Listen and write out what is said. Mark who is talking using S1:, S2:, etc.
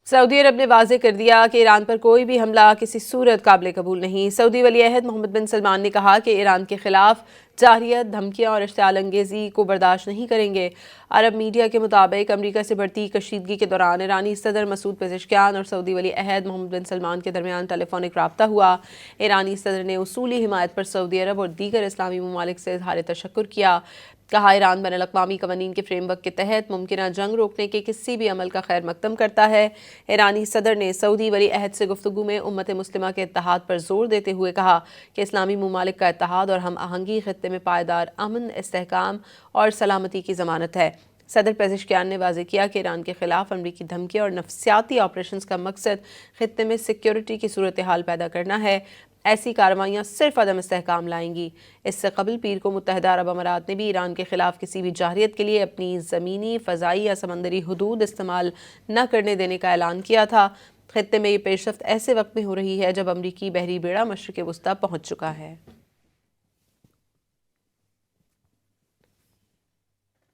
S1: سعودی عرب نے واضح کر دیا کہ ایران پر کوئی بھی حملہ کسی صورت قابل قبول نہیں۔ سعودی ولی عہد محمد بن سلمان نے کہا کہ ایران کے خلاف جارحیت، دھمکیاں اور اشتعال انگیزی کو برداشت نہیں کریں گے۔ عرب میڈیا کے مطابق امریکہ سے بڑھتی کشیدگی کے دوران ایرانی صدر مسعود پزشکیان اور سعودی ولی عہد محمد بن سلمان کے درمیان ٹیلی فونک رابطہ ہوا۔ ایرانی صدر نے اصولی حمایت پر سعودی عرب اور دیگر اسلامی ممالک سے اظہار تشکر کیا۔ کہا ایران بین الاقوامی قوانین کے فریم ورک کے تحت ممکنہ جنگ روکنے کے کسی بھی عمل کا خیر مقدم کرتا ہے۔ ایرانی صدر نے سعودی ولی عہد سے گفتگو میں امت مسلمہ کے اتحاد پر زور دیتے ہوئے کہا کہ اسلامی ممالک کا اتحاد اور ہم آہنگی خطے میں پائیدار امن، استحکام اور سلامتی کی ضمانت ہے۔ صدر پزشکیان نے واضح کیا کہ ایران کے خلاف امریکی دھمکیاں اور نفسیاتی آپریشنز کا مقصد خطے میں سیکیورٹی کی صورتحال پیدا کرنا ہے۔ ایسی کارروائیاں صرف عدم استحکام لائیں گی۔ اس سے قبل پیر کو متحدہ عرب امارات نے بھی ایران کے خلاف کسی بھی جارحیت کے لیے اپنی زمینی، فضائی یا سمندری حدود استعمال نہ کرنے دینے کا اعلان کیا تھا۔ خطے میں یہ پیش رفت ایسے وقت میں ہو رہی ہے جب امریکی بحری بیڑا مشرق وسطیٰ پہنچ چکا ہے۔